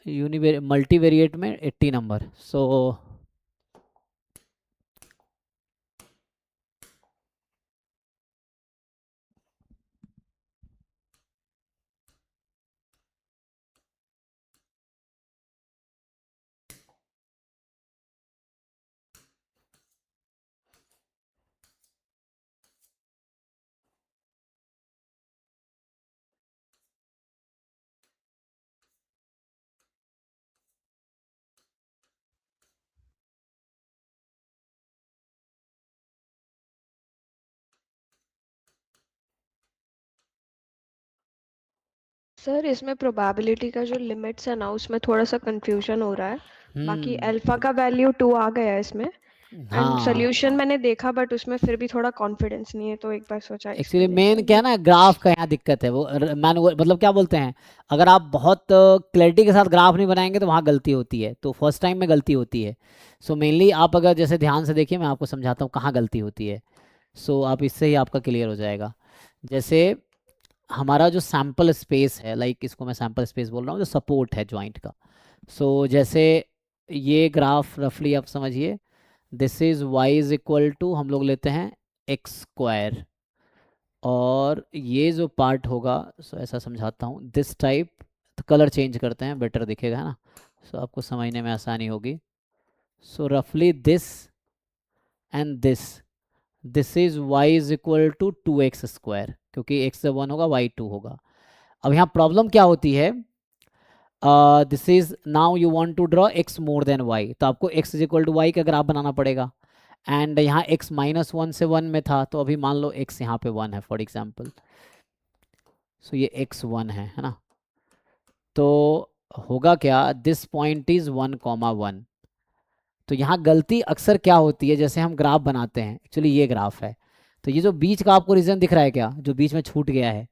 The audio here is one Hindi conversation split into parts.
मल्टीवेरिएट में 80 नंबर। सो सर इसमें प्रोबेबिलिटी का जो लिमिट्स है ना उसमें थोड़ा सा कंफ्यूजन हो रहा है। बाकी अल्फा का वैल्यू 2 आ गया है इसमें। एंड हाँ, सोल्यूशन मैंने देखा बट उसमें फिर भी थोड़ा कॉन्फिडेंस नहीं है, तो एक बार सोचा एक्चुअली एक्सप्लेनेशन मेन क्या दे है ना, दूं। ग्राफ का यहाँ दिक्कत है। वो मैनुअल मतलब क्या बोलते हैं, अगर आप बहुत क्लैरिटी के साथ ग्राफ नहीं बनाएंगे तो वहाँ गलती होती है, तो फर्स्ट टाइम में गलती होती है। सो मेनली आप अगर जैसे ध्यान से देखिए, मैं आपको समझाता हूँ कहाँ गलती होती है। सो आप इससे ही आपका क्लियर हो जाएगा। जैसे हमारा जो सैम्पल स्पेस है, लाइक इसको मैं सैम्पल स्पेस बोल रहा हूँ, जो सपोर्ट है जॉइंट का। सो जैसे ये ग्राफ रफली आप समझिए, this is y is equal to हम लोग लेते हैं एक्स स्क्वायर, और ये जो पार्ट होगा, सो ऐसा समझाता हूँ दिस टाइप। तो कलर चेंज करते हैं, बेटर दिखेगा है ना, सो आपको समझने में आसानी होगी। सो रफली this and this is y is equal to 2x square, क्योंकि x जब 1 होगा y 2 होगा। अब यहाँ प्रॉब्लम क्या होती है, this is now you want to draw x more than y, तो आपको x is equal to y का ग्राफ बनाना पड़ेगा। एंड यहाँ x -1 से 1 में था, तो अभी मान लो x यहाँ पे 1 है फॉर एग्जाम्पल। सो ये x 1 है ना। तो होगा क्या, दिस पॉइंट इज 1, 1। तो यहाँ गलती अक्सर क्या होती है, जैसे हम ग्राफ बनाते हैं, एक्चुअली ये ग्राफ है, तो ये जो बीच का आपको रीजन दिख रहा है क्या, जो बीच में छूट गया है,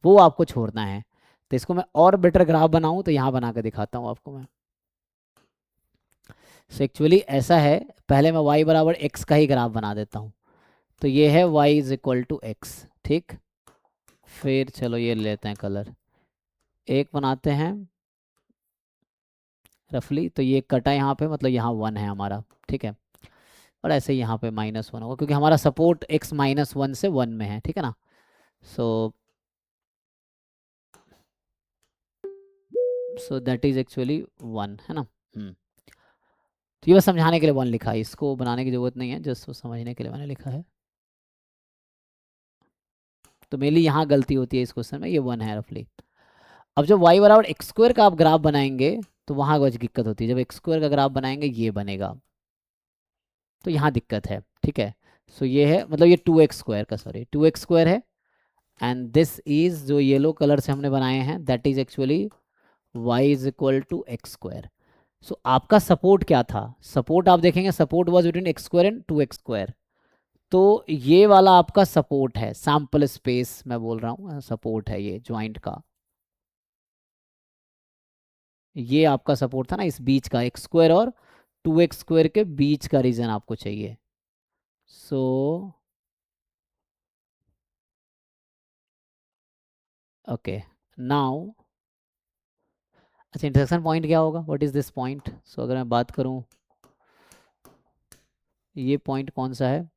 वो आपको छोड़ना है। तो इसको मैं और बेटर ग्राफ बनाऊं तो यहाँ बना के दिखाता हूँ आपको मैं। सो एक्चुअली ऐसा है, पहले मैं y बराबर x का ही ग्राफ बना देता हूँ। तो ये है y is equal to x, ठीक। फिर चलो ये लेते हैं कलर, एक बनाते हैं रफली। तो ये कटा यहाँ पे, मतलब यहाँ 1 है हमारा, ठीक है। और ऐसे ही यहाँ पे -1 होगा, क्योंकि हमारा सपोर्ट x -1 से 1 में है, ठीक है ना। सो सो दैट इज एक्चुअली 1 है ना। तो ये बस समझाने के लिए 1 लिखा है, इसको बनाने की जरूरत नहीं है, जस्ट समझने के लिए मैंने लिखा है। तो मेनली यहाँ गलती होती है इस क्वेश्चन में, ये 1 है रफली। अब जब y बराबर एक्स स्क्वायर का आप ग्राफ बनाएंगे, तो वहाँ कुछ दिक्कत होती है। जब एक्स स्क्वायर का ग्राफ बनाएंगे ये बनेगा, तो यहाँ दिक्कत है, ठीक है। सो ये है, मतलब ये 2x स्क्वायर का, सॉरी 2x स्क्वायर है। एंड दिस इज जो येलो कलर से हमने बनाए हैं, that is actually y is equal to x square. So आपका सपोर्ट क्या था, सपोर्ट आप देखेंगे, support was between x square and 2x square. तो ये वाला आपका सपोर्ट है, सैम्पल स्पेस मैं बोल रहा हूँ, सपोर्ट है ये ज्वाइंट का। ये आपका सपोर्ट था ना, इस बीच का एक्स स्क्वायर और 2x स्क्वायर के बीच का रीजन आपको चाहिए। सो ओके, नाउ अच्छा, इंटरसेक्शन पॉइंट क्या होगा, व्हाट इज दिस पॉइंट। सो अगर मैं बात करूं, ये पॉइंट कौन सा है,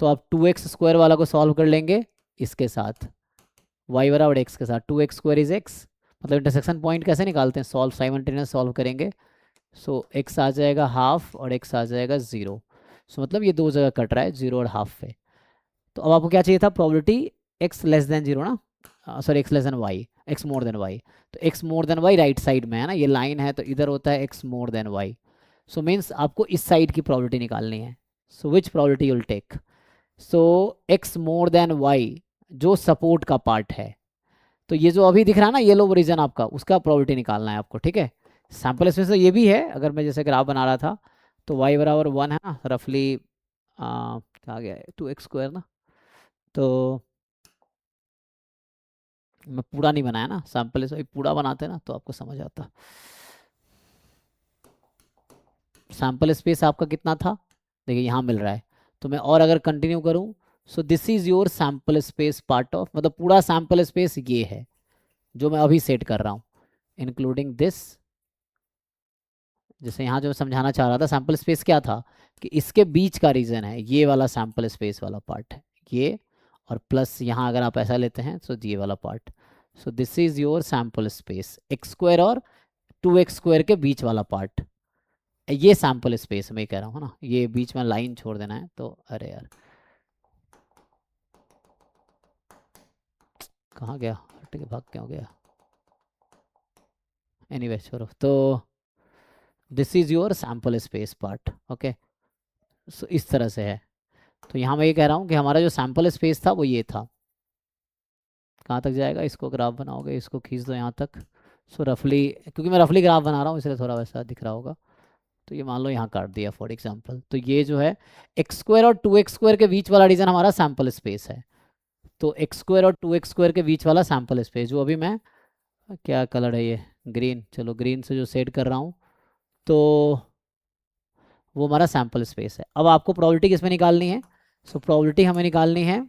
तो आप 2x स्क्वायर वाला को सॉल्व कर लेंगे इसके साथ, y बराबर x के साथ, 2x स्क्वायर इज x। मतलब इंटरसेक्शन पॉइंट कैसे निकालते हैं, सॉल्व साइमल्टेनियस सॉल्व करेंगे। सो x आ जाएगा हाफ और x आ जाएगा 0। सो मतलब ये दो जगह कट रहा है, 0 और हाफ पे। तो अब आपको क्या चाहिए था, प्रॉबिलिटी x <0 ना, sorry x y, x y। तो x y राइट साइड में है ना, ये लाइन है, तो इधर होता है x y। सो मीन्स आपको इस साइड की प्रॉबिलिटी निकालनी है। सो विच प्रॉबिलिटी यूल टेक, सो x y जो सपोर्ट का पार्ट है, तो ये जो अभी दिख रहा है ना येलो रीजन आपका, उसका प्रॉबिलिटी निकालना है आपको, ठीक है। सैम्पल स्पेस तो ये भी है, अगर मैं जैसे ग्राफ बना रहा था, तो y बराबर 1 है ना रफली, क्या गया है 2x स्क्वायर ना। तो मैं पूरा नहीं बनाया ना, सैम्पल स्पेस पूरा बनाते ना तो आपको समझ आता। सैम्पल स्पेस आपका कितना था, देखिए यहाँ मिल रहा है। तो मैं और अगर कंटिन्यू करूँ, so this is your sample space part of, मतलब पूरा सैम्पल स्पेस ये है जो मैं अभी सेट कर रहा हूँ, इंक्लूडिंग दिस जैसे यहाँ जो मैं समझाना चाह रहा था, सैम्पल स्पेस क्या था कि इसके बीच का रीजन है, ये वाला सैम्पल स्पेस वाला पार्ट है ये, और प्लस यहाँ अगर आप ऐसा लेते हैं तो ये वाला part. So this is your sample space, x square और 2x स्क्वायर के बीच वाला पार्ट, ये सैम्पल स्पेस मैं कह रहा हूँ ना, ये बीच में लाइन छोड़ देना है। तो अरे यार कहाँ गया, हट के भाग क्यों गया, एनीवे छोड़ो। तो this is your sample space part, okay. So इस तरह से है। तो यहाँ मैं ये कह रहा हूँ कि हमारा जो सैम्पल स्पेस था वो ये था। कहाँ तक जाएगा, इसको ग्राफ बनाओगे, इसको खींच दो यहाँ तक। सो रफली, क्योंकि मैं रफली ग्राफ बना रहा हूँ इसलिए थोड़ा वैसा दिख रहा होगा। तो ये मान लो यहाँ काट दिया फॉर एग्जाम्पल। तो ये जो है एक्स स्क्वायर और 2x स्क्वायर के बीच वाला रीजन हमारा सैम्पल स्पेस है। तो एक्स स्क्वायर और 2x स्क्वायर के बीच वाला सैम्पल स्पेस, जो अभी मैं, क्या कलर है ये, ग्रीन, चलो ग्रीन से जो सेट कर रहा हूँ, तो वो हमारा सैम्पल स्पेस है। अब आपको प्रोबेबिलिटी किस में निकालनी है? सो प्रोबेबिलिटी हमें निकालनी है,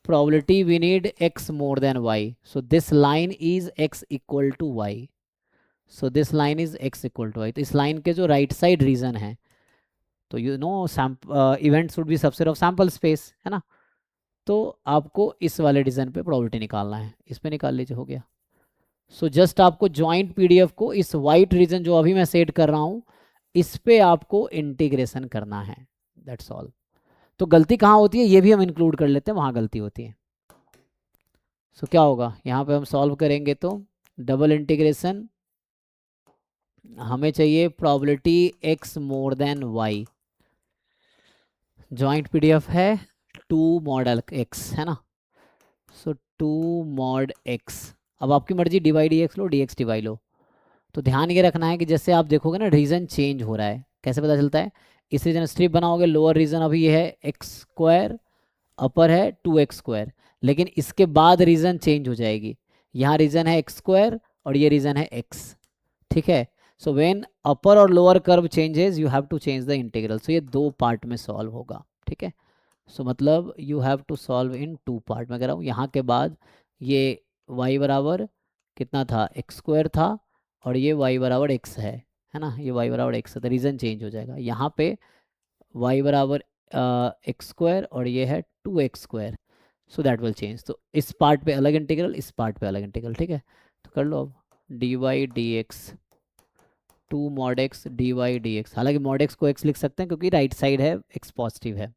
probability we need x more than y, so this line is x equal to y, so this line is x equal to y। तो इस लाइन के जो राइट साइड रीजन है, तो you know events would be subset of sample space, है ना। तो आपको इस वाले रीजन पे प्रोबेबिलिटी निकालना है, इस पे निकाल लीजिए, हो गया। सो जस्ट आपको ज्वाइंट पीडीएफ को इस वाइट रीजन जो अभी मैं सेट कर रहा हूँ, इस पे आपको इंटीग्रेशन करना है, दैट्स ऑल। तो गलती कहाँ होती है ये भी हम इंक्लूड कर लेते हैं, वहाँ गलती होती है। सो क्या होगा, यहाँ पे हम सॉल्व करेंगे तो डबल इंटीग्रेशन, हमें चाहिए probability x more than y, joint PDF है 2 मॉडल x, है ना। सो 2 मॉड x, अब आपकी मर्जी डिवाइड dx लो, dx डिवाई लो। तो ध्यान ये रखना है कि जैसे आप देखोगे ना रीजन चेंज हो रहा है, कैसे पता चलता है, इस रीजन स्ट्रिप बनाओगे, लोअर रीजन अभी ये है एक्स स्क्वायर, अपर है 2x स्क्वायर, लेकिन इसके बाद रीजन चेंज हो जाएगी, यहाँ रीजन है एक्स स्क्वायर और ये रीजन है x, ठीक है। सो व्हेन अपर और lower curve changes you have to change the integral. So ये दो पार्ट में सॉल्व होगा, ठीक है। सो मतलब you have to solve in 2 part. मैं कह रहा हूँ यहाँ के बाद ये y बराबर कितना था, एक्स स्क्वायर था, और ये y बराबर x है ना, ये y बराबर x है, तो रीजन चेंज हो जाएगा। यहाँ पे y बराबर एक्स स्क्वायर और ये है 2x square, so that will change. तो इस पार्ट पे अलग इंटीग्रल, इस पार्ट पे अलग इंटीग्रल, ठीक है। तो कर लो अब, dy dx 2 mod x dy dx, हालांकि mod x को x लिख सकते हैं क्योंकि राइट साइड है, x पॉजिटिव है।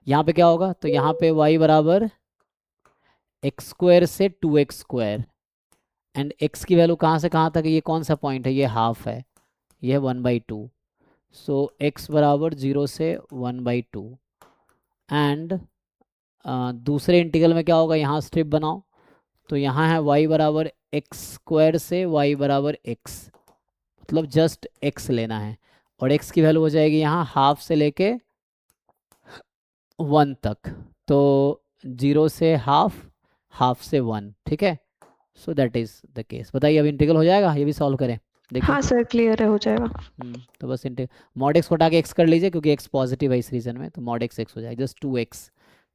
यहाँ पे क्या होगा, तो यहाँ पे y बराबर एक्स स्क्वायर से 2x स्क्वायर, एंड x की वैल्यू कहाँ से कहाँ तक है, ये कौन सा पॉइंट है, ये हाफ है, ये है 1/2। सो x बराबर 0 से 1/2, एंड दूसरे इंटीग्रल में क्या होगा, यहाँ स्ट्रिप बनाओ, तो यहाँ है y बराबर एक्स स्क्वायर से y बराबर x, मतलब जस्ट x लेना है, और x की वैल्यू हो जाएगी यहाँ हाफ से लेके 1 तक, तो 0 से हाफ, हाफ से 1, ठीक है। So that is the case. बताइए अब इंटीग्रल हो जाएगा, ये भी सॉल्व करें, देखिए। हाँ सर क्लियर है, हो जाएगा। तो बस मॉड एक्स को हटा के एक्स कर लीजिए, क्योंकि एक्स पॉजिटिव है इस रीजन में, तो मॉड एक्स एक्स हो जाएगा, जस्ट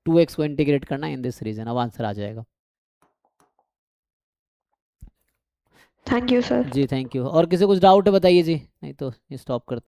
2x को इंटीग्रेट करना इन दिस रीजन, अब आंसर आ जाएगा। Thank you sir. जी थैंक यू। और किसी कुछ डाउट है बताइए जी, नहीं तो ये स्टॉप करते।